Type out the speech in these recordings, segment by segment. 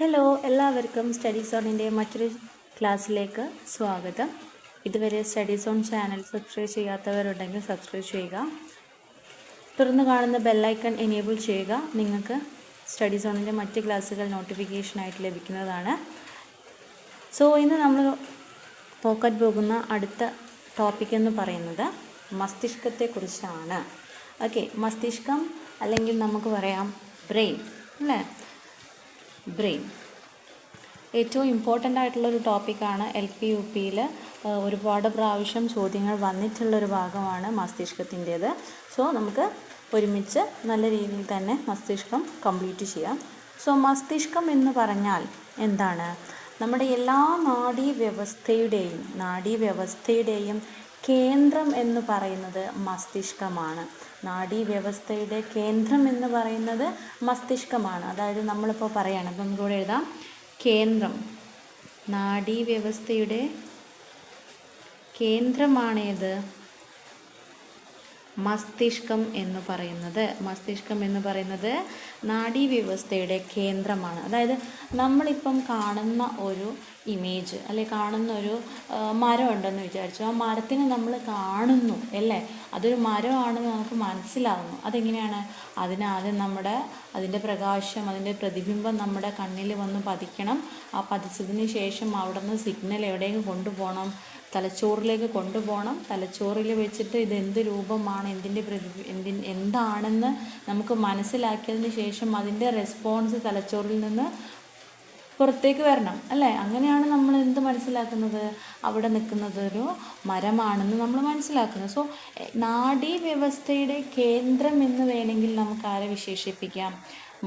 Hello, എല്ലാവർക്കും study സോണിൻ്റെ മറ്റൊരു ക്ലാസ്സിലേക്ക് സ്വാഗതം. ഇതുവരെ സ്റ്റഡി സോൺ ചാനൽ സബ്സ്ക്രൈബ് ചെയ്യാത്തവരുണ്ടെങ്കിൽ സബ്സ്ക്രൈബ് ചെയ്യുക. തുറന്നു കാണുന്ന ബെല്ലൈക്കൺ എനേബിൾ ചെയ്യുക. നിങ്ങൾക്ക് സ്റ്റഡി സോണിൻ്റെ മറ്റ് ക്ലാസ്സുകൾ നോട്ടിഫിക്കേഷനായിട്ട് ലഭിക്കുന്നതാണ്. സോ ഇന്ന് നമ്മൾ നോക്കാൻ പോകുന്ന അടുത്ത ടോപ്പിക് എന്ന് പറയുന്നത് മസ്തിഷ്കത്തെക്കുറിച്ചാണ്. ഓക്കെ, മസ്തിഷ്കം അല്ലെങ്കിൽ നമുക്ക് പറയാം ബ്രെയിൻ അല്ലേ. ബ്രെയിൻ ഏറ്റവും ഇമ്പോർട്ടൻ്റ് ആയിട്ടുള്ളൊരു ടോപ്പിക്കാണ്. LP-UPയിൽ ഒരുപാട് പ്രാവശ്യം ചോദ്യങ്ങൾ വന്നിട്ടുള്ളൊരു ഭാഗമാണ് മസ്തിഷ്കത്തിൻ്റേത്. സോ നമുക്ക് ഒരുമിച്ച് നല്ല രീതിയിൽ തന്നെ മസ്തിഷ്കം കംപ്ലീറ്റ് ചെയ്യാം. സോ മസ്തിഷ്കം എന്ന് പറഞ്ഞാൽ എന്താണ്? നമ്മുടെ എല്ലാ നാഡീവ്യവസ്ഥയുടെയും കേന്ദ്രം എന്ന് പറയുന്നത് മസ്തിഷ്കമാണ്. നാഡീവ്യവസ്ഥയുടെ കേന്ദ്രം എന്ന് പറയുന്നത് മസ്തിഷ്കമാണ്. അതായത് നമ്മളിപ്പോൾ പറയുകയാണ്, അപ്പം നമുക്കിവിടെ എഴുതാം കേന്ദ്രം. നാഡീവ്യവസ്ഥയുടെ കേന്ദ്രമാണേത്? മസ്തിഷ്കം എന്ന് പറയുന്നത് നാഡീവ്യവസ്ഥയുടെ കേന്ദ്രമാണ്. അതായത് നമ്മളിപ്പം കാണുന്ന ഒരു ഇമേജ് അല്ലെ, കാണുന്ന ഒരു മരം ഉണ്ടെന്ന് വിചാരിച്ചു. ആ മരത്തിനെ നമ്മൾ കാണുന്നു അല്ലേ, അതൊരു മരമാണെന്ന് നമുക്ക് മനസ്സിലാവുന്നു. അതെങ്ങനെയാണ്? അതിനാദ്യം അതിൻ്റെ പ്രകാശം, അതിൻ്റെ പ്രതിബിംബം നമ്മുടെ കണ്ണിൽ വന്ന് പതിക്കണം. ആ പതിച്ചതിന് ശേഷം അവിടെ നിന്ന് സിഗ്നൽ എവിടേക്ക് കൊണ്ടുപോകണം? തലച്ചോറിലേക്ക് കൊണ്ടുപോകണം. തലച്ചോറിൽ വെച്ചിട്ട് ഇത് എന്ത് രൂപമാണ്, എന്താണെന്ന് നമുക്ക് മനസ്സിലാക്കിയതിന് ശേഷം അതിൻ്റെ റെസ്പോൺസ് തലച്ചോറിൽ നിന്ന് പുറത്തേക്ക് വരണം അല്ലേ. അങ്ങനെയാണ് നമ്മൾ എന്ത് മനസ്സിലാക്കുന്നത്? അവിടെ നിൽക്കുന്നതൊരു മരമാണെന്ന് നമ്മൾ മനസ്സിലാക്കുന്നത്. സോ നാഡീവ്യവസ്ഥയുടെ കേന്ദ്രം എന്ന് വേണമെങ്കിൽ നമുക്ക് ആരെ വിശേഷിപ്പിക്കാം?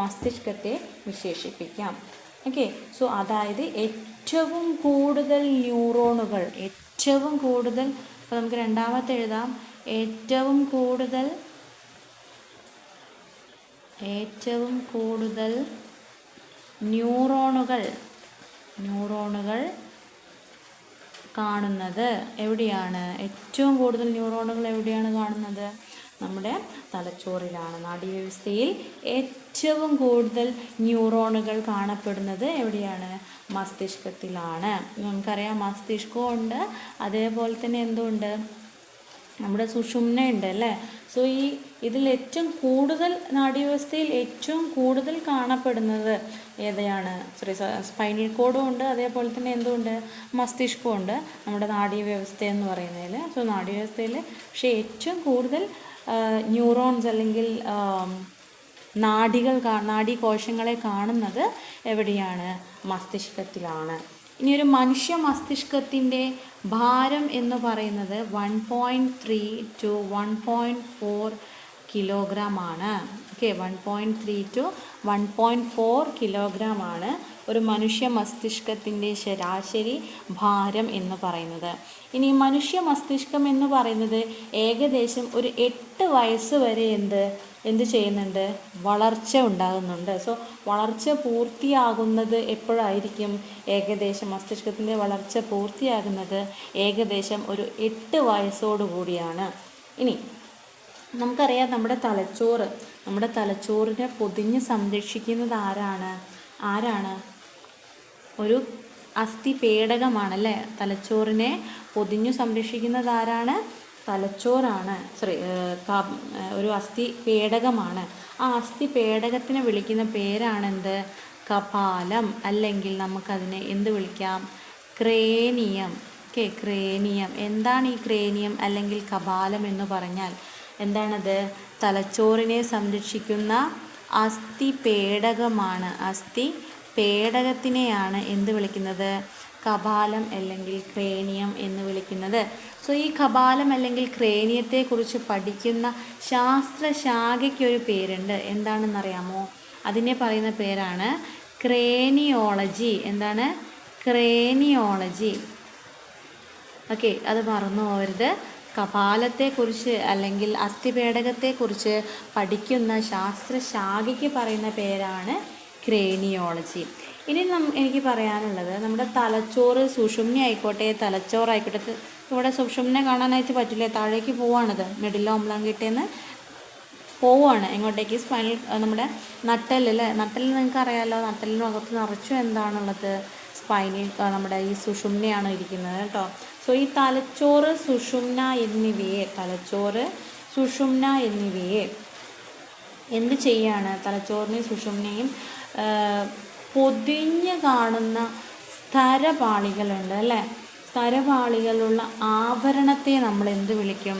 മസ്തിഷ്കത്തെ വിശേഷിപ്പിക്കാം. ഓക്കെ, സോ അതായത് ഏറ്റവും കൂടുതൽ ന്യൂറോണുകൾ, അപ്പോൾ നമുക്ക് രണ്ടാമത്തെ എഴുതാം. ഏറ്റവും കൂടുതൽ ന്യൂറോണുകൾ കാണുന്നത് എവിടെയാണ്? ഏറ്റവും കൂടുതൽ ന്യൂറോണുകൾ എവിടെയാണ് കാണുന്നത്? നമ്മുടെ തലച്ചോറിലാണ്. നാഡീവ്യവസ്ഥയിൽ ഏറ്റവും കൂടുതൽ ന്യൂറോണുകൾ കാണപ്പെടുന്നത് എവിടെയാണ്? മസ്തിഷ്കത്തിലാണ്. നമുക്കറിയാം മസ്തിഷ്കമുണ്ട്, അതേപോലെ തന്നെ എന്തുണ്ട്? നമ്മുടെ സുഷുമ്നയുണ്ട് അല്ലേ. സോ ഇതിൽ ഏറ്റവും കൂടുതൽ നാഡീവ്യവസ്ഥയിൽ ഏറ്റവും കൂടുതൽ കാണപ്പെടുന്നത് ഏതാണ്? സ്പൈനൽ കോഡും ഉണ്ട്, അതേപോലെ തന്നെ എന്തുണ്ട്? മസ്തിഷ്കവും ഉണ്ട് നമ്മുടെ നാഡീവ്യവസ്ഥ എന്ന് പറയുന്നതിൽ. സോ നാഡീവ്യവസ്ഥയിൽ പക്ഷേ ഏറ്റവും കൂടുതൽ ന്യൂറോൺസ് അല്ലെങ്കിൽ നാഡീകോശങ്ങളെ കാണുന്നത് എവിടെയാണ്? മസ്തിഷ്കത്തിലാണ്. ഇനി ഒരു മനുഷ്യ മസ്തിഷ്കത്തിൻ്റെ ഭാരം എന്ന് പറയുന്നത് 1.3 to 1.4 കിലോഗ്രാം ആണ്. ഓക്കെ, 1.3 to 1.4 കിലോഗ്രാം ആണ് ഒരു മനുഷ്യ മസ്തിഷ്കത്തിൻ്റെ ശരാശരി ഭാരം എന്ന് പറയുന്നത്. ഇനി മനുഷ്യ മസ്തിഷ്കം എന്ന് പറയുന്നത് ഏകദേശം ഒരു 8 വയസ്സ് വരെ എന്ത് ചെയ്യുന്നുണ്ട്? വളർച്ച ഉണ്ടാകുന്നുണ്ട്. സോ വളർച്ച പൂർത്തിയാകുന്നത് എപ്പോഴായിരിക്കും? ഏകദേശം മസ്തിഷ്കത്തിൻ്റെ വളർച്ച പൂർത്തിയാകുന്നത് ഏകദേശം ഒരു 8 വയസ്സോടു കൂടിയാണ്. ഇനി നമുക്കറിയാം നമ്മുടെ തലച്ചോറിനെ പൊതിഞ്ഞ് സംരക്ഷിക്കുന്നത് ആരാണ്? ഒരു അസ്ഥി പേടകമാണല്ലേ. തലച്ചോറിനെ പൊതിഞ്ഞു സംരക്ഷിക്കുന്നത് ആരാണ്? തലച്ചോറാണ്. ഒരു അസ്ഥി പേടകമാണ്. ആ അസ്ഥി പേടകത്തിനെ വിളിക്കുന്ന പേരാണെന്ത്? കപാലം, അല്ലെങ്കിൽ നമുക്കതിനെ എന്ത് വിളിക്കാം? ക്രേനിയം. Okay, cranium. എന്താണ് ഈ ക്രേനിയം അല്ലെങ്കിൽ കപാലം എന്ന് പറഞ്ഞാൽ? എന്താണത്? തലച്ചോറിനെ സംരക്ഷിക്കുന്ന അസ്ഥി പേടകമാണ്. അസ്ഥി പേടകത്തിനെയാണ് എന്ത് വിളിക്കുന്നത്? കപാലം അല്ലെങ്കിൽ ക്രേനിയം എന്ന് വിളിക്കുന്നത്. സോ ഈ കപാലം അല്ലെങ്കിൽ ക്രേനിയത്തെക്കുറിച്ച് പഠിക്കുന്ന ശാസ്ത്രശാഖയ്ക്കൊരു പേരുണ്ട്. എന്താണെന്നറിയാമോ? അതിനെ പറയുന്ന പേരാണ് ക്രേനിയോളജി. എന്താണ്? ക്രേനിയോളജി. ഓക്കെ, അത് മറന്നു പോകരുത്. കപാലത്തെക്കുറിച്ച് അല്ലെങ്കിൽ അസ്ഥിപേടകത്തെക്കുറിച്ച് പഠിക്കുന്ന ശാസ്ത്രശാഖയ്ക്ക് പറയുന്ന പേരാണ് ക്രേനിയോളജി. ഇനി എനിക്ക് പറയാനുള്ളത്, നമ്മുടെ തലച്ചോറ് സുഷുമ്ന ആയിക്കോട്ടെ, തലച്ചോറായിക്കോട്ടെ, ഇവിടെ സുഷുമ്ന കാണാനായിട്ട് പറ്റില്ല, താഴേക്ക് പോവാണത്. മെഡുല്ല ഒബ്ലോങ്കേറ്റയിൽ നിന്ന് പോവുകയാണ് എങ്ങോട്ടേക്ക്, സ്പൈനൽ നമ്മുടെ നട്ടെല്ല് നട്ടെല്ല് നിങ്ങൾക്ക് അറിയാമല്ലോ, നട്ടെല്ലിനകത്ത് നിറച്ചും എന്താണുള്ളത്, സ്പൈനൽ നമ്മുടെ ഈ സുഷുമ്നയാണ് ഇരിക്കുന്നത് കേട്ടോ. സോ ഈ തലച്ചോറ്, സുഷുമ്ന എന്നിവയെ എന്ത് ചെയ്യാണ്, തലച്ചോറിനെയും സുഷുമ്നയും പൊതിഞ്ഞ് കാണുന്ന സ്ഥരപാളികളുണ്ട് അല്ലേ, സ്ഥരപാളികളുള്ള ആവരണത്തെ നമ്മൾ എന്ത് വിളിക്കും?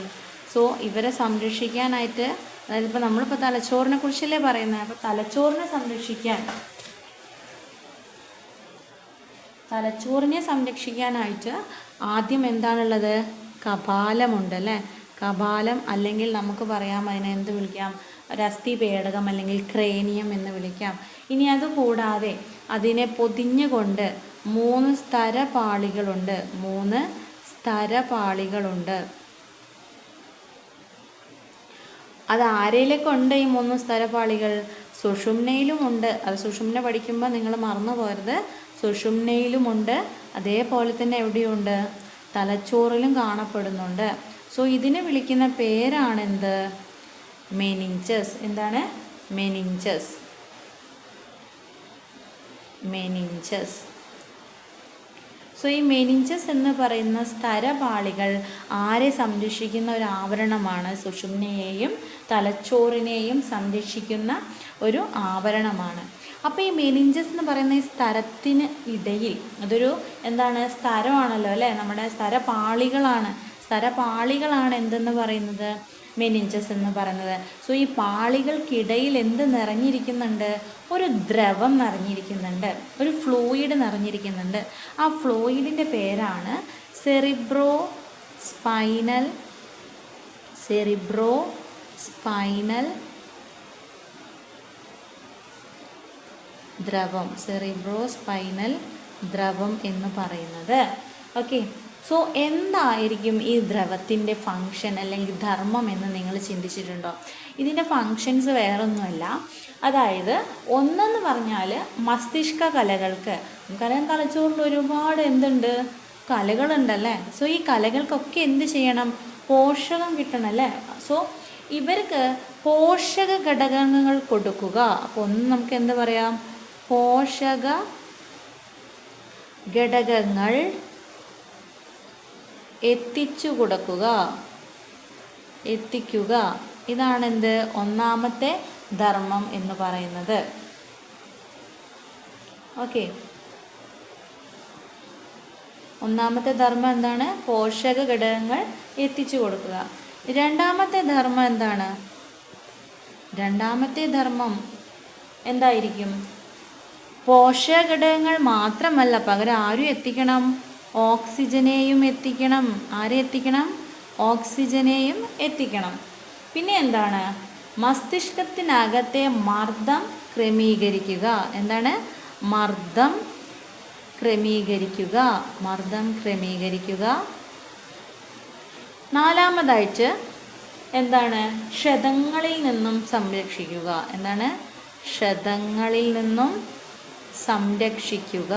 സോ ഇവരെ സംരക്ഷിക്കാനായിട്ട്, അതായത് ഇപ്പോൾ നമ്മളിപ്പോൾ തലച്ചോറിനെ കുറിച്ചല്ലേ പറയുന്നത്, അപ്പോൾ തലച്ചോറിനെ സംരക്ഷിക്കാനായിട്ട് ആദ്യം എന്താണുള്ളത്, കപാലമുണ്ട് അല്ലേ. കപാലം, അല്ലെങ്കിൽ നമുക്ക് പറയാം അതിനെ എന്ത് വിളിക്കാം, ഒരസ്ഥിപേടകം അല്ലെങ്കിൽ ക്രേനിയം എന്ന് വിളിക്കാം. ഇനി അതുകൂടാതെ അതിനെ പൊതിഞ്ഞുകൊണ്ട് 3 സ്ഥരപാളികളുണ്ട്. അത് ആരേലൊക്കെ ഉണ്ട് ഈ 3 സ്ഥരപാളികൾ? സുഷുമ്നയിലുമുണ്ട്. അത് സുഷുമ്ന പഠിക്കുമ്പോൾ നിങ്ങൾ മറന്നു പോകരുത്, സുഷുമ്നയിലുമുണ്ട്, അതേപോലെ തന്നെ എവിടെയുണ്ട്, തലച്ചോറിലും കാണപ്പെടുന്നുണ്ട്. സോ ഇതിനെ വിളിക്കുന്ന പേരാണെന്ത്, മെനിഞ്ചസ്. എന്താണ്? മെനിഞ്ചസ്. സോ ഈ മെനിഞ്ചസ് എന്ന് പറയുന്ന സ്ഥരപാളികൾ ആരെ സംരക്ഷിക്കുന്ന ഒരു ആവരണമാണ്? സുഷുമ്നയെയും തലച്ചോറിനെയും സംരക്ഷിക്കുന്ന ഒരു ആവരണമാണ്. അപ്പോൾ ഈ മെനിഞ്ചസ് എന്ന് പറയുന്ന ഈ സ്ഥരത്തിന് ഇടയിൽ, അതൊരു എന്താണ്, സ്ഥരമാണല്ലോ അല്ലേ, നമ്മുടെ സ്ഥരപാളികളാണ് എന്തെന്ന് പറയുന്നത്, മെനിഞ്ചസ് എന്ന് പറയുന്നത്. സോ ഈ പാളികൾക്കിടയിൽ എന്ത് നിറഞ്ഞിരിക്കുന്നുണ്ട്? ഒരു ദ്രവം നിറഞ്ഞിരിക്കുന്നുണ്ട്, ഒരു ഫ്ലൂയിഡ് നിറഞ്ഞിരിക്കുന്നുണ്ട്. ആ ഫ്ലൂയിഡിൻ്റെ പേരാണ് സെറിബ്രോ സ്പൈനൽ ദ്രവം എന്ന് പറയുന്നത്. ഓക്കെ. സോ എന്തായിരിക്കും ഈ ദ്രവത്തിൻ്റെ ഫങ്ഷൻ അല്ലെങ്കിൽ ധർമ്മം എന്ന് നിങ്ങൾ ചിന്തിച്ചിട്ടുണ്ടോ? ഇതിൻ്റെ ഫങ്ഷൻസ് വേറൊന്നുമല്ല. അതായത് ഒന്നെന്ന് പറഞ്ഞാൽ മസ്തിഷ്ക കലകൾക്ക്, നമുക്കറിയാം തലച്ചോറിൽ ഒരുപാട് എന്തുണ്ട്, കലകളുണ്ടല്ലേ. സോ ഈ കലകൾക്കൊക്കെ എന്ത് ചെയ്യണം? പോഷകം കിട്ടണം അല്ലേ. സോ ഇവർക്ക് പോഷക ഘടകങ്ങൾ കൊടുക്കുക. അപ്പോൾ ഒന്ന് നമുക്ക് എന്ത് പറയാം, പോഷക ഘടകങ്ങൾ എത്തിക്കുക. ഇതാണെന്ത്, ഒന്നാമത്തെ ധർമ്മം എന്ന് പറയുന്നത്. ഓക്കെ, ഒന്നാമത്തെ ധർമ്മം എന്താണ്? പോഷക ഘടകങ്ങൾ എത്തിച്ചു കൊടുക്കുക. രണ്ടാമത്തെ ധർമ്മം എന്താണ്? രണ്ടാമത്തെ ധർമ്മം എന്തായിരിക്കും? പോഷക ഘടകങ്ങൾ മാത്രമല്ല, പകരം ആരും എത്തിക്കണം, ഓക്സിജനെയും എത്തിക്കണം. ആരെ എത്തിക്കണം? ഓക്സിജനെയും എത്തിക്കണം. പിന്നെ എന്താണ്? മസ്തിഷ്കത്തിനകത്തെ മർദ്ദം ക്രമീകരിക്കുക. എന്താണ്? മർദ്ദം ക്രമീകരിക്കുക. നാലാമതായിട്ട് എന്താണ്? ക്ഷതങ്ങളിൽ നിന്നും സംരക്ഷിക്കുക. എന്താണ്? ക്ഷതങ്ങളിൽ നിന്നും സംരക്ഷിക്കുക.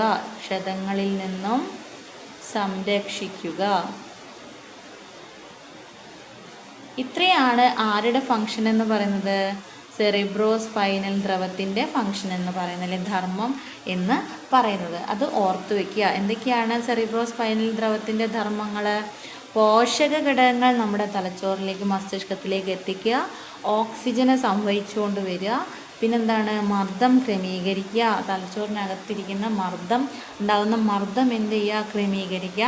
ഇത്രയാണ് ആരുടെ ഫങ്ഷൻ എന്ന് പറയുന്നത്? സെറിബ്രോ സ്പൈനൽ ദ്രവത്തിൻ്റെ ഫങ്ഷൻ എന്ന് പറയുന്നത്, അല്ലെങ്കിൽ ധർമ്മം എന്ന് പറയുന്നത്. അത് ഓർത്തു വയ്ക്കുക. എന്തൊക്കെയാണ് സെറിബ്രോ സ്പൈനൽ ദ്രവത്തിൻ്റെ ധർമ്മങ്ങൾ? പോഷക ഘടകങ്ങൾ നമ്മുടെ തലച്ചോറിലേക്ക്, മസ്തിഷ്കത്തിലേക്ക് എത്തിക്കുക, ഓക്സിജനെ സംവഹിച്ചുകൊണ്ട് വരിക, പിന്നെന്താണ്? മർദ്ദം ക്രമീകരിക്കുക. തലച്ചോറിനകത്തിരിക്കുന്ന ഉണ്ടാകുന്ന മർദ്ദം എന്ത് ചെയ്യുക? ക്രമീകരിക്കുക.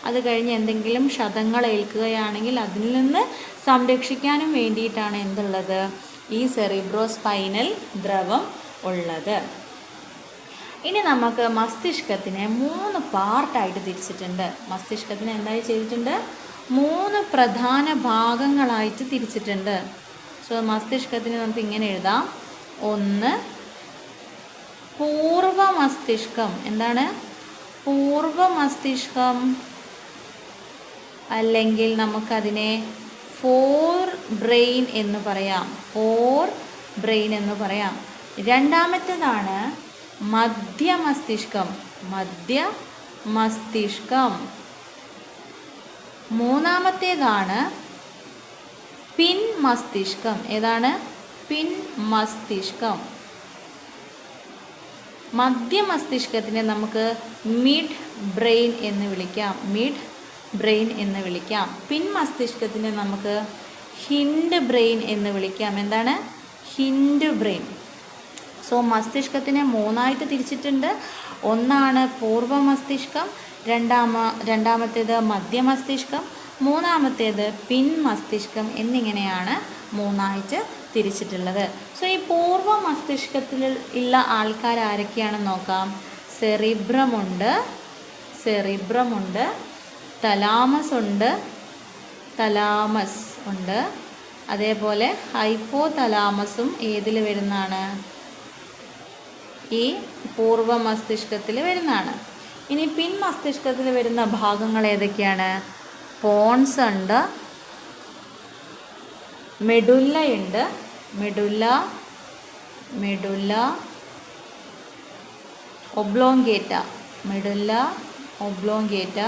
അത് കഴിഞ്ഞ് എന്തെങ്കിലും ക്ഷതങ്ങൾ ഏൽക്കുകയാണെങ്കിൽ അതിൽ നിന്ന് സംരക്ഷിക്കാനും വേണ്ടിയിട്ടാണ് എന്തുള്ളത്? ഈ സെറിബ്രോ സ്പൈനൽ ദ്രവം ഉള്ളത്. ഇനി നമുക്ക് മസ്തിഷ്കത്തിനെ 3 പാർട്ടായിട്ട് തിരിച്ചിട്ടുണ്ട്. മസ്തിഷ്കത്തിനെ എന്തായി ചെയ്തിട്ടുണ്ട്? 3 പ്രധാന ഭാഗങ്ങളായിട്ട് തിരിച്ചിട്ടുണ്ട്. സോ മസ്തിഷ്കത്തിന് നമുക്ക് ഇങ്ങനെ എഴുതാം. 1 പൂർവ മസ്തിഷ്കം. എന്താണ്? പൂർവ മസ്തിഷ്കം, അല്ലെങ്കിൽ നമുക്കതിനെ ഫോർ ബ്രെയിൻ എന്ന് പറയാം. രണ്ടാമത്തേതാണ് മധ്യമസ്തിഷ്കം. മൂന്നാമത്തേതാണ് പിൻമസ്തിഷ്കം. ഏതാണ്? പിൻമസ്തിഷ്കം. മധ്യമസ്തിഷ്കത്തിനെ നമുക്ക് മിഡ് ബ്രെയിൻ എന്ന് വിളിക്കാം. മിഡ് ബ്രെയിൻ എന്ന് വിളിക്കാം. പിൻമസ്തിഷ്കത്തിനെ നമുക്ക് ഹിൻഡ് ബ്രെയിൻ എന്ന് വിളിക്കാം. എന്താണ്? Hint brain. സോ മസ്തിഷ്കത്തിനെ മൂന്നായിട്ട് തിരിച്ചിട്ടുണ്ട്. ഒന്നാണ് പൂർവ മസ്തിഷ്കം, രണ്ടാമത്തേത് മധ്യമസ്തിഷ്കം, മൂന്നാമത്തേത് പിൻമസ്തിഷ്കം എന്നിങ്ങനെയാണ് മൂന്നായിട്ട് തിരിച്ചിട്ടുള്ളത്. സോ ഈ പൂർവ മസ്തിഷ്കത്തിൽ ഉള്ള ആൾക്കാർ ആരൊക്കെയാണെന്ന് നോക്കാം. സെറിബ്രമുണ്ട്, തലാമസ് ഉണ്ട്, അതേപോലെ ഹൈപ്പോ തലാമസും ഏതിൽ വരുന്നതാണ്? ഈ പൂർവ മസ്തിഷ്കത്തിൽ വരുന്നതാണ്. ഇനി പിൻമസ്തിഷ്കത്തിൽ വരുന്ന ഭാഗങ്ങൾ ഏതൊക്കെയാണ്? പോൺസ് ഉണ്ട്, മെഡുല്ലയുണ്ട്, മെഡുല്ല ഒബ്ലോങ്കേറ്റ, മെഡുല്ല ഒബ്ലോങ്കേറ്റ.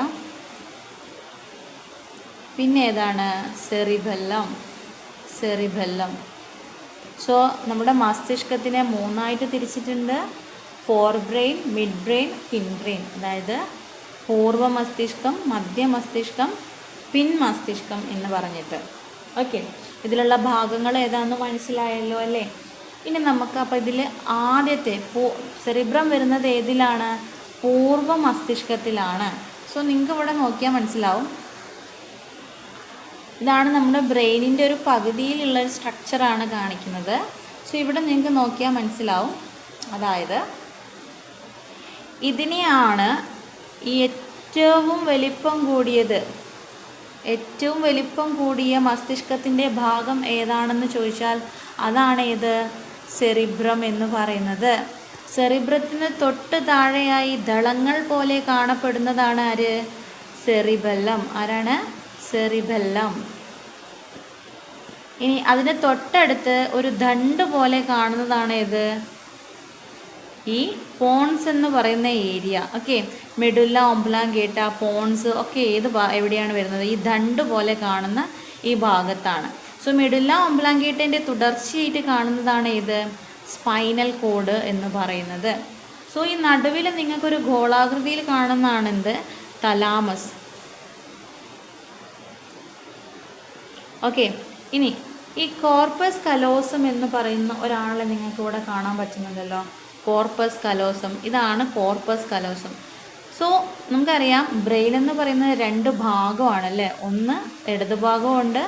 പിന്നെ ഏതാണ്? സെറിബെല്ലം. സോ നമ്മുടെ മസ്തിഷ്കത്തിനെ മൂന്നായിട്ട് തിരിച്ചിട്ടുണ്ട്. ഫോർ ബ്രെയിൻ, മിഡ് ബ്രെയിൻ, പിൻ ബ്രെയിൻ. അതായത് പൂർവ മസ്തിഷ്കം, മധ്യമസ്തിഷ്കം, പിൻമസ്തിഷ്കം എന്ന് പറഞ്ഞിട്ട്. ഓക്കെ, ഇതിലുള്ള ഭാഗങ്ങൾ ഏതാണെന്ന് മനസ്സിലായല്ലോ അല്ലേ? ഇനി നമുക്ക് അപ്പോൾ ഇതിൽ ആദ്യത്തെ സെറിബ്രം വരുന്നത് ഏതിലാണ്? പൂർവ മസ്തിഷ്കത്തിലാണ്. സോ നിങ്ങൾക്ക് ഇവിടെ നോക്കിയാൽ മനസ്സിലാവും. ഇതാണ് നമ്മുടെ ബ്രെയിനിൻ്റെ ഒരു പകുതിയിലുള്ള ഒരു സ്ട്രക്ചറാണ് കാണിക്കുന്നത്. സോ ഇവിടെ നിങ്ങൾക്ക് നോക്കിയാൽ മനസ്സിലാവും. അതായത് ഇതിനെയാണ് ഏറ്റവും വലിപ്പം കൂടിയ മസ്തിഷ്കത്തിൻ്റെ ഭാഗം ഏതാണെന്ന് ചോദിച്ചാൽ അതാണ് ഏത്? സെറിബ്രം എന്ന് പറയുന്നത്. സെറിബ്രത്തിന് തൊട്ട് താഴെയായി ദളങ്ങൾ പോലെ കാണപ്പെടുന്നതാണ് ആര്? സെറിബെല്ലം. ആരാണ്? സെറിബെല്ലം. ഇനി അതിന് തൊട്ടടുത്ത് ഒരു ദണ്ട് പോലെ കാണുന്നതാണ് ഏത്? ഈ പോൺസ് എന്ന് പറയുന്ന area. Okay, medulla oblongata, pons ഒക്കെ എവിടെയാണ് വരുന്നത്? ഈ ദണ്ട് പോലെ കാണുന്ന ഈ ഭാഗത്താണ്. സോ മെഡുല്ല ഒബ്ലോങ്കേറ്റൻ്റെ തുടർച്ചയായിട്ട് കാണുന്നതാണ് ഏത്? സ്പൈനൽ കോഡ് എന്ന് പറയുന്നത്. സോ ഈ നടുവിൽ നിങ്ങൾക്കൊരു ഗോളാകൃതിയിൽ കാണുന്നതാണ് എന്ത്? തലാമസ്. ഓക്കെ, ഇനി ഈ കോർപ്പസ് കലോസം എന്ന് പറയുന്ന ഒരാളെ നിങ്ങൾക്ക് ഇവിടെ കാണാൻ പറ്റുന്നുണ്ടല്ലോ. കോർപ്പസ് കലോസം, ഇതാണ് കോർപ്പസ് കലോസം. സോ നമുക്കറിയാം ബ്രെയിൻ എന്ന് പറയുന്നത് രണ്ട് ഭാഗമാണല്ലേ. ഒന്ന് ഇടതുഭാഗമുണ്ട്,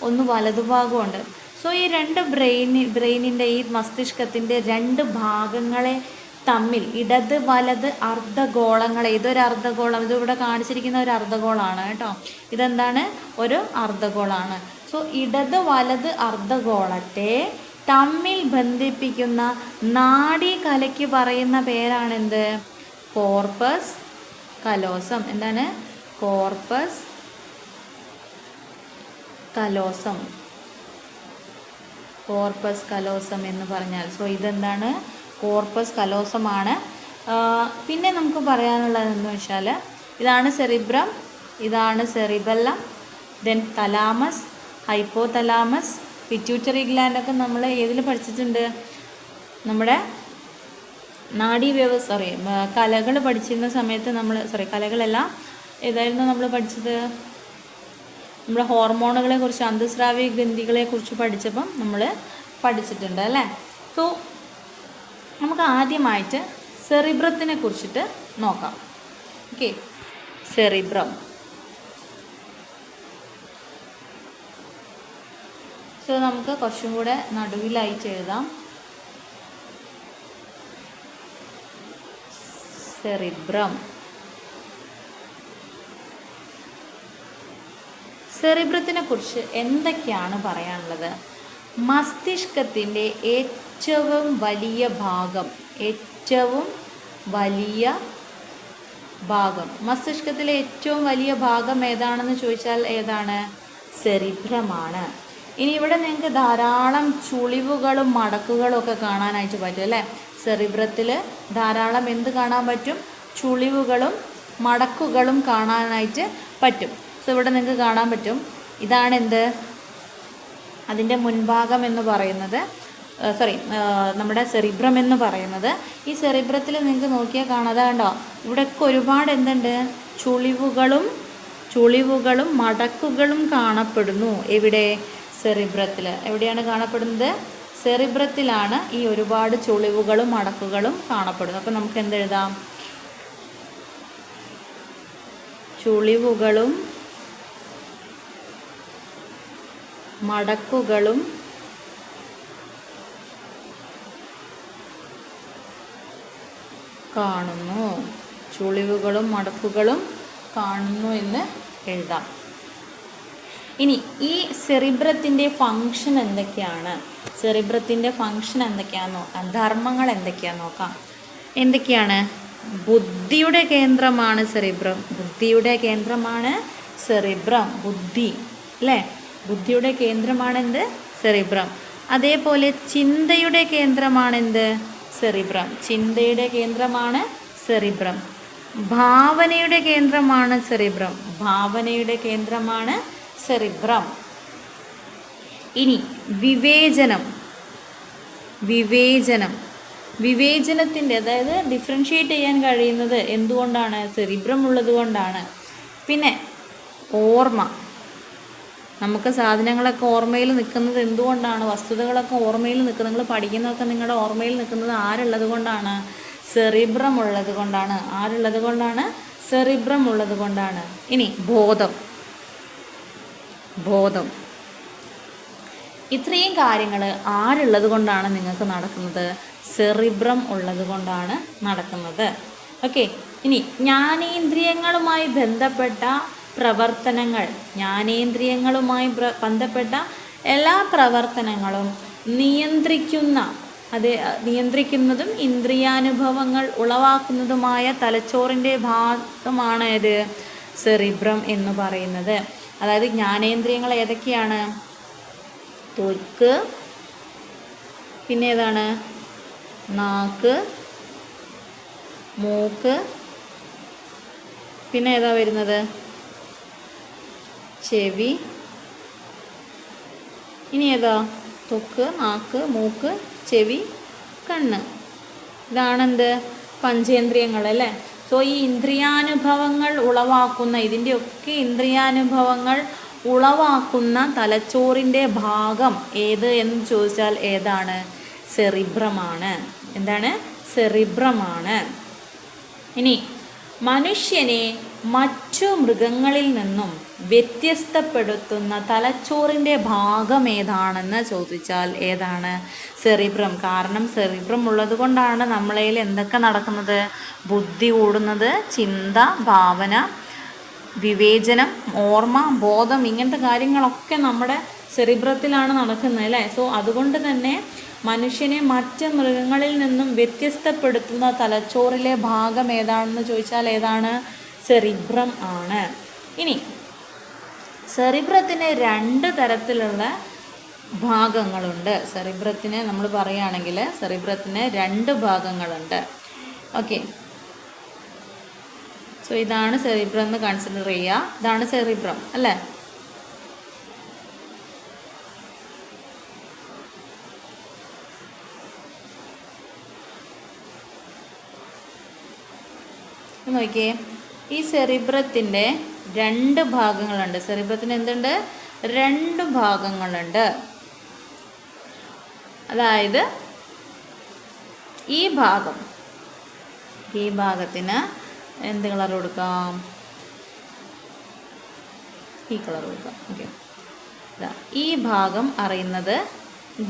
ഒന്ന് വലതുഭാഗമുണ്ട്. സോ ഈ രണ്ട് ബ്രെയിനിൻ്റെ ഈ മസ്തിഷ്കത്തിൻ്റെ രണ്ട് ഭാഗങ്ങളെ തമ്മിൽ ഇടത് വലത് അർദ്ധഗോളങ്ങളെ, ഇതൊരു അർദ്ധഗോളം, ഇതിവിടെ കാണിച്ചിരിക്കുന്ന ഒരു അർദ്ധഗോളാണ് കേട്ടോ. ഇതെന്താണ്? ഒരു അർദ്ധഗോളാണ്. സോ ഇടത് വലത് അർദ്ധഗോളത്തെ തമ്മിൽ ബന്ധിപ്പിക്കുന്ന നാഡീകലയ്ക്ക് പറയുന്ന പേരാണെന്ത്? Corpus callosum. എന്താണ്? Corpus callosum. കോർപ്പസ് കലോസം എന്ന് പറഞ്ഞാൽ സോ ഇതെന്താണ്? കോർപ്പസ് കലോസമാണ്. പിന്നെ നമുക്ക് പറയാനുള്ളതെന്ന് വെച്ചാൽ ഇതാണ് സെറിബ്രം, ഇതാണ് cerebellum, then thalamus, hypothalamus, pituitary ഗ്ലാൻഡൊക്കെ നമ്മൾ ഏതിൽ പഠിച്ചിട്ടുണ്ട്? നമ്മുടെ കലകൾ പഠിച്ചിരുന്ന സമയത്ത് കലകളെല്ലാം ഏതായിരുന്നു നമ്മൾ പഠിച്ചത്? നമ്മുടെ ഹോർമോണുകളെ കുറിച്ച്, അന്തസ്രാവി ഗ്രന്ഥികളെ കുറിച്ച് പഠിച്ചപ്പം നമ്മൾ പഠിച്ചിട്ടുണ്ട് അല്ലേ. സോ നമുക്ക് ആദ്യമായിട്ട് സെറിബ്രത്തിനെ കുറിച്ചിട്ട് നോക്കാം. Okay, cerebrum. സോ നമുക്ക് കുറച്ചും കൂടെ നടുവിലായിട്ട് എഴുതാം. സെറിബ്രം. സെറിബ്രത്തിനെ കുറിച്ച് എന്തൊക്കെയാണ് പറയാനുള്ളത്? മസ്തിഷ്കത്തിൻ്റെ ഏറ്റവും വലിയ ഭാഗം മസ്തിഷ്കത്തിലെ ഏറ്റവും വലിയ ഭാഗം ഏതാണെന്ന് ചോദിച്ചാൽ ഏതാണ്? സെറിബ്രമാണ്. ഇനി ഇവിടെ നിങ്ങൾക്ക് ധാരാളം ചുളിവുകളും മടക്കുകളും ഒക്കെ കാണാനായിട്ട് പറ്റും അല്ലേ. സെറിബ്രത്തിൽ ധാരാളം എന്ത് കാണാൻ പറ്റും? ചുളിവുകളും മടക്കുകളും കാണാനായിട്ട് പറ്റും. സോ ഇവിടെ നിങ്ങൾക്ക് കാണാൻ പറ്റും. ഇതാണ് എന്ത്? അതിൻ്റെ മുൻഭാഗം എന്ന് പറയുന്നത്. നമ്മുടെ സെറിബ്രം എന്ന് പറയുന്നത്. ഈ സെറിബ്രത്തിൽ നിങ്ങൾക്ക് നോക്കിയാൽ കാണാതെ കണ്ടോ, ഇവിടെയൊക്കെ ഒരുപാട് എന്തുണ്ട്, ചുളിവുകളും മടക്കുകളും കാണപ്പെടുന്നു. എവിടെ? സെറിബ്രത്തിൽ. എവിടെയാണ് കാണപ്പെടുന്നത്? സെറിബ്രത്തിലാണ് ഈ ഒരുപാട് ചുളിവുകളും മടക്കുകളും കാണപ്പെടുന്നത്. അപ്പം നമുക്ക് എന്തെഴുതാം? ചുളിവുകളും മടക്കുകളും കാണുന്നു. ചുളിവുകളും മടക്കുകളും കാണുന്നു എന്ന് എഴുതാം. ഇനി ഈ സെറിബ്രത്തിൻ്റെ ഫങ്ഷൻ എന്തൊക്കെയാണ്? സെറിബ്രത്തിൻ്റെ ഫങ്ഷൻ എന്തൊക്കെയാണെന്നോ, ധർമ്മങ്ങൾ എന്തൊക്കെയാണെന്ന് നോക്കാം. എന്തൊക്കെയാണ്? ബുദ്ധിയുടെ കേന്ദ്രമാണ് സെറിബ്രം. ബുദ്ധിയുടെ കേന്ദ്രമാണ് സെറിബ്രം. ബുദ്ധി അല്ലേ? ബുദ്ധിയുടെ കേന്ദ്രമാണെന്ത്? സെറിബ്രം. അതേപോലെ ചിന്തയുടെ കേന്ദ്രമാണെന്ത്? സെറിബ്രം. ചിന്തയുടെ കേന്ദ്രമാണ് സെറിബ്രം. ഭാവനയുടെ കേന്ദ്രമാണ് സെറിബ്രം. ഭാവനയുടെ കേന്ദ്രമാണ് സെറിബ്രം. ഇനി വിവേചനത്തിൻ്റെ, അതായത് ഡിഫറൻഷ്യേറ്റ് ചെയ്യാൻ കഴിയുന്നത് എന്തുകൊണ്ടാണ്? സെറിബ്രം ഉള്ളത് കൊണ്ടാണ്. പിന്നെ ഓർമ്മ, നമുക്ക് സാധനങ്ങളൊക്കെ ഓർമ്മയിൽ നിൽക്കുന്നത് എന്തുകൊണ്ടാണ്? വസ്തുതകളൊക്കെ ഓർമ്മയിൽ നിൽക്കുന്നത്, നിങ്ങൾ പഠിക്കുന്നതൊക്കെ നിങ്ങളുടെ ഓർമ്മയിൽ നിൽക്കുന്നത് ആരുള്ളത് കൊണ്ടാണ്? സെറിബ്രം ഉള്ളത് കൊണ്ടാണ്. ആരുള്ളത് കൊണ്ടാണ്? സെറിബ്രം ഉള്ളത് കൊണ്ടാണ്. ഇനി ബോധം, ഇത്രയും കാര്യങ്ങൾ ആരുള്ളത് കൊണ്ടാണ് നിങ്ങൾക്ക് നടക്കുന്നത്? സെറിബ്രം ഉള്ളത് കൊണ്ടാണ് നടക്കുന്നത്. ഓക്കെ. ഇനി ജ്ഞാനേന്ദ്രിയങ്ങളുമായി ബന്ധപ്പെട്ട പ്രവർത്തനങ്ങൾ, ബന്ധപ്പെട്ട എല്ലാ പ്രവർത്തനങ്ങളും നിയന്ത്രിക്കുന്നതും ഇന്ദ്രിയാനുഭവങ്ങൾ ഉളവാക്കുന്നതുമായ തലച്ചോറിൻ്റെ ഭാഗമാണ് ഇത് സെറിബ്രം എന്ന് പറയുന്നത്. അതായത് ജ്ഞാനേന്ദ്രിയങ്ങൾ ഏതൊക്കെയാണ്? ത്വക്ക്, പിന്നെ ഏതാണ്? നാക്ക്, മൂക്ക്, പിന്നെ ഏതാ വരുന്നത്? ചെവി. ഇനി ഏതാ? ത്വക്ക്, നാക്ക്, മൂക്ക്, ചെവി, കണ്ണ്. ഇതാണെന്ത്? പഞ്ചേന്ദ്രിയങ്ങൾ അല്ലേ? സോ ഈ ഇന്ദ്രിയാനുഭവങ്ങൾ ഉളവാക്കുന്ന, ഇതിൻ്റെയൊക്കെ ഇന്ദ്രിയാനുഭവങ്ങൾ ഉളവാക്കുന്ന തലച്ചോറിൻ്റെ ഭാഗം ഏത് എന്ന് ചോദിച്ചാൽ ഏതാണ്? സെറിബ്രമാണ്. എന്താണ്? സെറിബ്രമാണ്. ഇനി മനുഷ്യനെ മറ്റു മൃഗങ്ങളിൽ നിന്നും വ്യത്യസ്തപ്പെടുത്തുന്ന തലച്ചോറിൻ്റെ ഭാഗം ഏതാണെന്ന് ചോദിച്ചാൽ ഏതാണ്? സെറിബ്രം. കാരണം സെറിബ്രം ഉള്ളത് കൊണ്ടാണ് നമ്മളതിൽ എന്തൊക്കെ നടക്കുന്നത്? ബുദ്ധി കൂടുന്നത്, ചിന്ത, ഭാവന, വിവേചനം, ഓർമ്മ, ബോധം, ഇങ്ങനത്തെ കാര്യങ്ങളൊക്കെ നമ്മുടെ സെറിബ്രത്തിലാണ് നടക്കുന്നത് അല്ലേ? സോ അതുകൊണ്ട് തന്നെ മനുഷ്യനെ മറ്റ് മൃഗങ്ങളിൽ നിന്നും വ്യത്യസ്തപ്പെടുത്തുന്ന തലച്ചോറിലെ ഭാഗം ഏതാണെന്ന് ചോദിച്ചാൽ ഏതാണ്? സെറിബ്രം ആണ്. ഇനി സെറിബ്രത്തിന് 2 തരത്തിലുള്ള ഭാഗങ്ങളുണ്ട്. സെറിബ്രത്തിന് നമ്മൾ പറയുകയാണെങ്കിൽ സെറിബ്രത്തിന് 2 ഭാഗങ്ങളുണ്ട്. ഓക്കെ. സോ ഇതാണ് സെറിബ്രം എന്ന് കൺസിഡർ ചെയ്യുക. ഇതാണ് സെറിബ്രം അല്ലേ? നോക്കിയേ, ഈ സെറിബ്രത്തിൻ്റെ 2 ഭാഗങ്ങളുണ്ട്. സെറിബ്രത്തിന് എന്തുണ്ട്? 2 ഭാഗങ്ങളുണ്ട്. അതായത് ഈ ഭാഗത്തിന് എന്ത് കളർ കൊടുക്കാം? ഈ കളർ കൊടുക്കാം. ഓക്കെ. ഈ ഭാഗം അറിയുന്നത്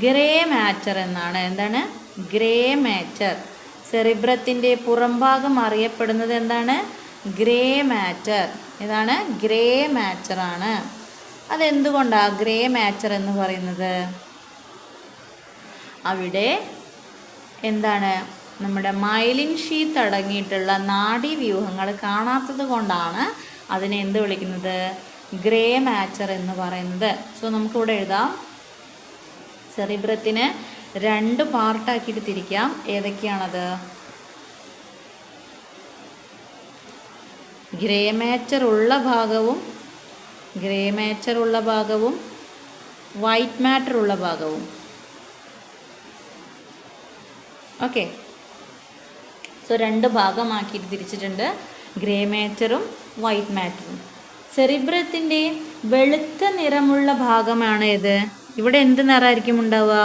ഗ്രേ മാറ്റർ എന്നാണ്. എന്താണ്? Grey matter. സെറിബ്രത്തിൻ്റെ പുറംഭാഗം അറിയപ്പെടുന്നത് എന്താണ്? Grey matter. ഇതാണ് ഗ്രേ മാറ്ററാണ്. അതെന്തുകൊണ്ടാണ് ഗ്രേ മാറ്റർ എന്ന് പറയുന്നത്? അവിടെ എന്താണ്? നമ്മുടെ മൈലിൻ ഷീത്ത് അടങ്ങിയിട്ടുള്ള നാഡീവ്യൂഹങ്ങൾ കാണാത്തത് കൊണ്ടാണ് അതിനെ എന്ത് വിളിക്കുന്നത്? ഗ്രേ മാറ്റർ എന്ന് പറയുന്നത്. സോ നമുക്കിവിടെ എഴുതാം, സെറിബ്രത്തിന് 2 പാർട്ടാക്കിയിട്ട് തിരിക്കാം. ഏതൊക്കെയാണത്? ഗ്രേ മാറ്റർ ഉള്ള ഭാഗവും വൈറ്റ് മാറ്റർ ഉള്ള ഭാഗവും. ഓക്കെ. സോ 2 ഭാഗമാക്കിയിട്ട് തിരിച്ചിട്ടുണ്ട്, ഗ്രേ മാറ്ററും വൈറ്റ് മാറ്ററും. സെറിബ്രത്തിൻ്റെ വെളുത്ത നിറമുള്ള ഭാഗമാണ് ഇത്. ഇവിടെ എന്ത് നിറമായിരിക്കും ഉണ്ടാവുക?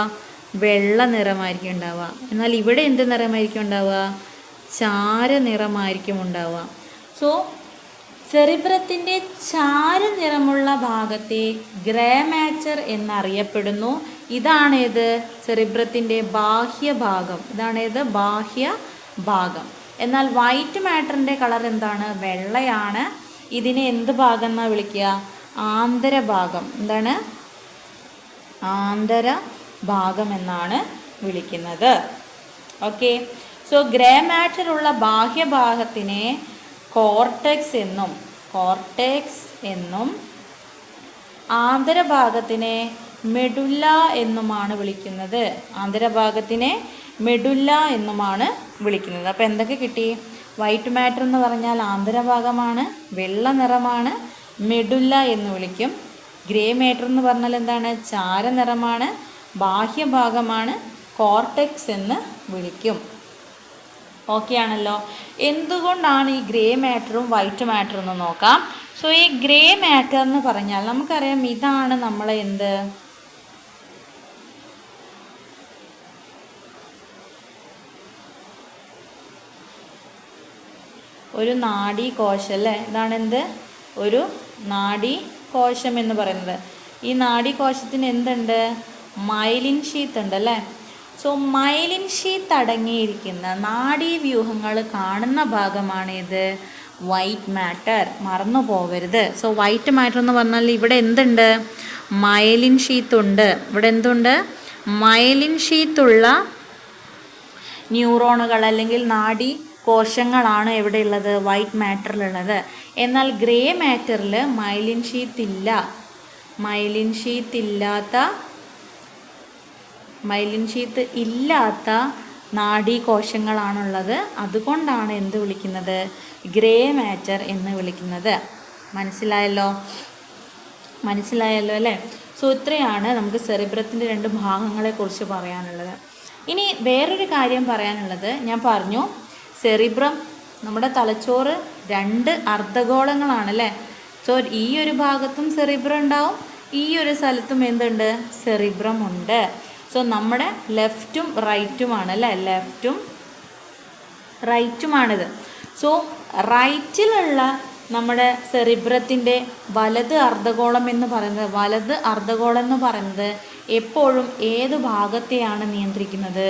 വെള്ള നിറമായിരിക്കും ഉണ്ടാവുക. എന്നാൽ ഇവിടെ എന്ത് നിറമായിരിക്കും ഉണ്ടാവുക? ചാര നിറമായിരിക്കും ഉണ്ടാവുക. സോ സെറിബ്രത്തിൻ്റെ ചാര നിറമുള്ള ഭാഗത്തെ ഗ്രേ മാറ്റർ എന്നറിയപ്പെടുന്നു. ഇതാണേത്? സെറിബ്രത്തിൻ്റെ ബാഹ്യഭാഗം. ഇതാണേത്? ബാഹ്യഭാഗം. എന്നാൽ വൈറ്റ് മാറ്ററിൻ്റെ കളർ എന്താണ്? വെള്ളയാണ്. ഇതിനെ എന്ത് ഭാഗം എന്നാണ് വിളിക്കുക? ആന്തരഭാഗം. എന്താണ്? ആന്തരഭാഗം എന്നാണ് വിളിക്കുന്നത്. ഓക്കെ. സോ ഗ്രേ മാറ്റർ ഉള്ള ബാഹ്യഭാഗത്തിനെ കോർട്ടെക്സ് എന്നും ആന്തരഭാഗത്തിനെ മെഡുല്ല എന്നുമാണ് വിളിക്കുന്നത്. ആന്തരഭാഗത്തിനെ മെഡുല്ല എന്നുമാണ് വിളിക്കുന്നത്. അപ്പോൾ എന്തൊക്കെ കിട്ടി? വൈറ്റ് മാറ്റർ എന്ന് പറഞ്ഞാൽ ആന്തരഭാഗമാണ്, വെള്ള നിറമാണ്, മെഡുല്ല എന്ന് വിളിക്കും. ഗ്രേ മാറ്റർ എന്ന് പറഞ്ഞാൽ എന്താണ്? ചാര നിറമാണ്, ബാഹ്യഭാഗമാണ്, കോർട്ടെക്സ് എന്ന് വിളിക്കും. ഓക്കെ ആണല്ലോ. എന്തുകൊണ്ടാണ് ഈ ഗ്രേ മാറ്ററും വൈറ്റ് മാറ്ററും എന്ന് നോക്കാം. സോ ഈ ഗ്രേ മാറ്റർ എന്ന് പറഞ്ഞാൽ നമുക്കറിയാം, ഇതാണ് നമ്മളെ എന്ത്? ഒരു നാഡീകോശം അല്ലേ? ഇതാണ് എന്ത്? ഒരു നാഡീകോശം എന്ന് പറയുന്നത്. ഈ നാഡീകോശത്തിന് എന്തുണ്ട്? മൈലിൻ ഷീത്ത് ഉണ്ട് അല്ലേ? സോ മൈലിൻ ഷീത്ത് അടങ്ങിയിരിക്കുന്ന നാഡീവ്യൂഹങ്ങൾ കാണുന്ന ഭാഗമാണ് ഇത്? White matter. മറന്നു പോകരുത്. സോ വൈറ്റ് മാറ്റർ എന്ന് പറഞ്ഞാൽ ഇവിടെ എന്തുണ്ട്? മൈലിൻ ഷീത്ത് ഉണ്ട്. ഇവിടെ എന്തുണ്ട്? മൈലിൻ ഷീത്തുള്ള ന്യൂറോണുകൾ അല്ലെങ്കിൽ നാഡി കോശങ്ങളാണ് എവിടെയുള്ളത്? വൈറ്റ് മാറ്ററിലുള്ളത്. എന്നാൽ ഗ്രേ മാറ്ററിൽ മൈലിൻ ഷീത്ത് ഇല്ല. മൈലിൻ ഷീത്ത് ഇല്ലാത്ത നാഡീകോശങ്ങളാണുള്ളത്. അതുകൊണ്ടാണ് എന്ത് വിളിക്കുന്നത്? ഗ്രേ മാറ്റർ എന്ന് വിളിക്കുന്നത്. മനസ്സിലായല്ലോ അല്ലേ? സോ ഇത്രയാണ് നമുക്ക് സെറിബ്രത്തിൻ്റെ 2 ഭാഗങ്ങളെക്കുറിച്ച് പറയാനുള്ളത്. ഇനി വേറൊരു കാര്യം പറയാനുള്ളത്, ഞാൻ പറഞ്ഞു സെറിബ്രം, നമ്മുടെ തലച്ചോറ് 2 അർദ്ധഗോളങ്ങളാണല്ലേ. സോ ഈ ഒരു ഭാഗത്തും സെറിബ്രം ഉണ്ടാവും, ഈ ഒരു സ്ഥലത്തും എന്തുണ്ട്? സെറിബ്രം ഉണ്ട്. സോ നമ്മുടെ ലെഫ്റ്റും റൈറ്റുമാണ് അല്ലേ? ലെഫ്റ്റും റൈറ്റുമാണിത്. സോ റൈറ്റിലുള്ള നമ്മുടെ സെറിബ്രത്തിൻ്റെ വലത് അർദ്ധഗോളം എന്ന് പറയുന്നത് എപ്പോഴും ഏത് ഭാഗത്തെയാണ് നിയന്ത്രിക്കുന്നത്?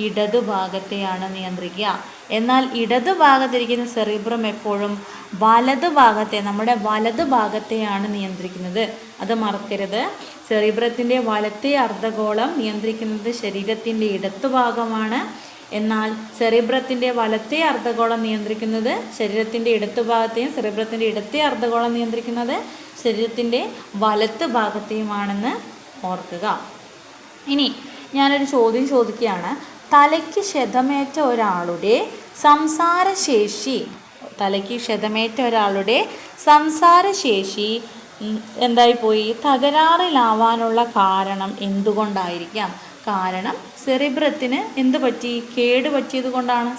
ഇടതു ഭാഗത്തെയാണ് നിയന്ത്രിക്കുക. എന്നാൽ ഇടതു ഭാഗത്തിരിക്കുന്ന സെറിബ്രം എപ്പോഴും നമ്മുടെ വലത് ഭാഗത്തെയാണ് നിയന്ത്രിക്കുന്നത്. അത് മറക്കരുത്. സെറിബ്രത്തിൻ്റെ വലത്തെ അർദ്ധഗോളം നിയന്ത്രിക്കുന്നത് ശരീരത്തിൻ്റെ ഇടതു ഭാഗമാണ്. എന്നാൽ സെറിബ്രത്തിൻ്റെ വലത്തെ അർദ്ധഗോളം നിയന്ത്രിക്കുന്നത് ശരീരത്തിൻ്റെ ഇടതു ഭാഗത്തെയും, സെറിബ്രത്തിൻ്റെ ഇടത്തെ അർദ്ധഗോളം നിയന്ത്രിക്കുന്നത് ശരീരത്തിൻ്റെ വലത്ത് ഭാഗത്തെയുമാണെന്ന് ഓർക്കുക. ഇനി ഞാനൊരു ചോദ്യം ചോദിക്കുകയാണ്. തലയ്ക്ക് ക്ഷതമേറ്റ ഒരാളുടെ സംസാരശേഷി എന്തായിപ്പോയി? തകരാറിലാവാനുള്ള കാരണം എന്തുകൊണ്ടായിരിക്കാം? കാരണം സെറിബ്രത്തിന് എന്ത് പറ്റി? കേട് പറ്റിയത് കൊണ്ടാണ്.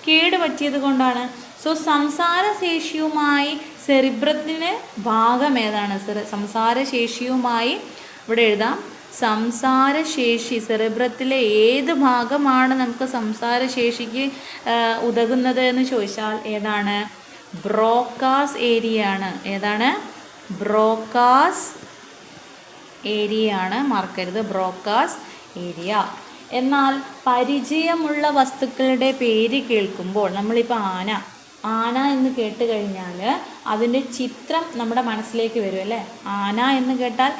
കേട് പറ്റിയത് കൊണ്ടാണ്. സോ സംസാരശേഷിയുമായി സെറിബ്രത്തിന് ഭാഗം ഏതാണ്? സംസാരശേഷിയുമായി ഇവിടെ എഴുതാം. സംസാരശേഷി സെറിബ്രത്തിലെ ഏത് ഭാഗമാണ് നമുക്ക് സംസാരശേഷിക്ക് ഉതകുന്നത് എന്ന് ചോദിച്ചാൽ ഏതാണ്? ബ്രോക്കാസ് ഏരിയ ആണ്. ഏതാണ്? ബ്രോക്കാസ് ഏരിയ ആണ്. മറക്കരുത്, ബ്രോക്കാസ് ഏരിയ. എന്നാൽ പരിചയമുള്ള വസ്തുക്കളുടെ പേര് കേൾക്കുമ്പോൾ നമ്മളിപ്പോൾ ആന എന്ന് കേട്ട് കഴിഞ്ഞാൽ അതിൻ്റെ ചിത്രം നമ്മുടെ മനസ്സിലേക്ക് വരും അല്ലേ? ആന എന്ന് കേട്ടാൽ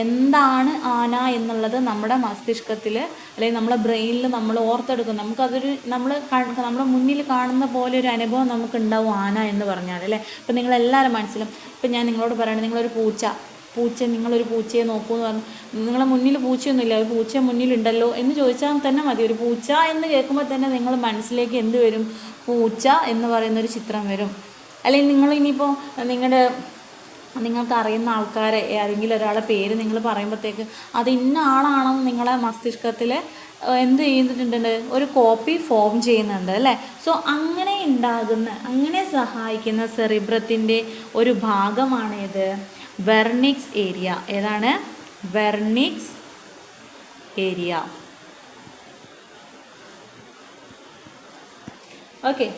എന്താണ് ആന എന്നുള്ളത് നമ്മുടെ മസ്തിഷ്കത്തിൽ അല്ലെങ്കിൽ നമ്മുടെ ബ്രെയിനിൽ നമ്മൾ ഓർത്തെടുക്കും. നമുക്കതൊരു നമ്മുടെ മുന്നിൽ കാണുന്ന പോലെ ഒരു അനുഭവം നമുക്കുണ്ടാവും ആന എന്ന് പറഞ്ഞാൽ അല്ലേ? ഇപ്പം നിങ്ങളെല്ലാവരും മനസ്സിലും ഇപ്പം ഞാൻ നിങ്ങളോട് പറയണത്, നിങ്ങളൊരു നിങ്ങളൊരു പൂച്ചയെ നോക്കൂ എന്ന് പറഞ്ഞു, നിങ്ങളുടെ മുന്നിൽ പൂച്ചയൊന്നുമില്ല, ഒരു പൂച്ച മുന്നിലുണ്ടല്ലോ എന്ന് ചോദിച്ചാൽ തന്നെ മതി. ഒരു പൂച്ച എന്ന് കേൾക്കുമ്പോൾ തന്നെ നിങ്ങൾ മനസ്സിലേക്ക് എന്ത് വരും? പൂച്ച എന്ന് പറയുന്നൊരു ചിത്രം വരും. അല്ലെങ്കിൽ നിങ്ങൾ ഇനിയിപ്പോൾ നിങ്ങൾക്ക് അറിയുന്ന ആൾക്കാരെ ആരെങ്കിലും ഒരാളെ പേര് നിങ്ങൾ പറയുമ്പോഴത്തേക്ക് അത് ഇന്ന ആളാണെന്ന് നിങ്ങളെ മസ്തിഷ്കത്തിൽ എന്ത് ചെയ്തിട്ടുണ്ട്, ഒരു കോപ്പി ഫോം ചെയ്യുന്നുണ്ട് അല്ലേ. സോ അങ്ങനെ സഹായിക്കുന്ന സെറിബ്രത്തിൻ്റെ ഒരു ഭാഗമാണ് ഇത് വെർണിക്സ് ഏരിയ. ഏതാണ്? Wernicke's area. ഓക്കെ,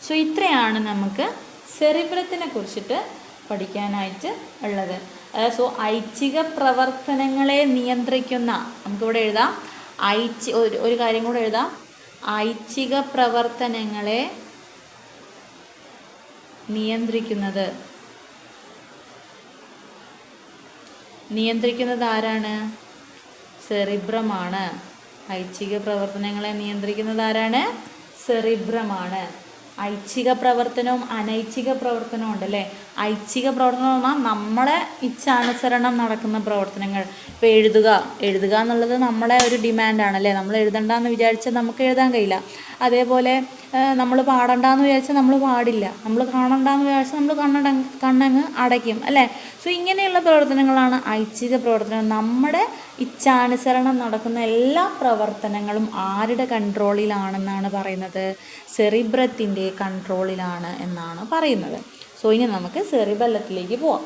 സോ ഇത്രയാണ് നമുക്ക് സെറിബ്രത്തിനെ കുറിച്ചിട്ട് പഠിക്കാനായിട്ട് ഉള്ളത്. സോ ഐച്ഛിക പ്രവർത്തനങ്ങളെ നിയന്ത്രിക്കുന്ന, നമുക്കിവിടെ എഴുതാം ഒരു കാര്യം കൂടെ എഴുതാം, ഐച്ഛിക പ്രവർത്തനങ്ങളെ നിയന്ത്രിക്കുന്നത് ആരാണ്? സെറിബ്രമാണ്. ഐച്ഛിക പ്രവർത്തനങ്ങളെ നിയന്ത്രിക്കുന്നത് ആരാണ്? സെറിബ്രമാണ്. ഐച്ഛിക പ്രവർത്തനവും അനൈച്ഛിക പ്രവർത്തനവും ഉണ്ടല്ലേ. ഐച്ഛിക പ്രവർത്തനം എന്ന് പറഞ്ഞാൽ നമ്മളെ ഇച്ഛാനുസരണം നടക്കുന്ന പ്രവർത്തനങ്ങൾ. ഇപ്പോൾ എഴുതുക എന്നുള്ളത് നമ്മളെ ഒരു ഡിമാൻഡാണല്ലേ. നമ്മൾ എഴുതണ്ടെന്ന് വിചാരിച്ചാൽ നമുക്ക് എഴുതാൻ കഴിയില്ല. അതേപോലെ നമ്മൾ പാടണ്ടെന്ന് വിചാരിച്ചാൽ നമ്മൾ പാടില്ല. നമ്മൾ കാണണ്ടെന്ന് വിചാരിച്ചാൽ നമ്മൾ കണ്ണങ്ങ് അടയ്ക്കും അല്ലേ. സോ ഇങ്ങനെയുള്ള പ്രവർത്തനങ്ങളാണ് ഐച്ഛിക പ്രവർത്തനം. നമ്മുടെ ഇച്ഛാനുസരണം നടക്കുന്ന എല്ലാ പ്രവർത്തനങ്ങളും ആരുടെ കൺട്രോളിലാണെന്നാണ് പറയുന്നത്? സെറിബ്രത്തിൻ്റെ കൺട്രോളിലാണ് എന്നാണ് പറയുന്നത്. സോ ഇനി നമുക്ക് സെറിബെല്ലത്തിലേക്ക് പോവാം.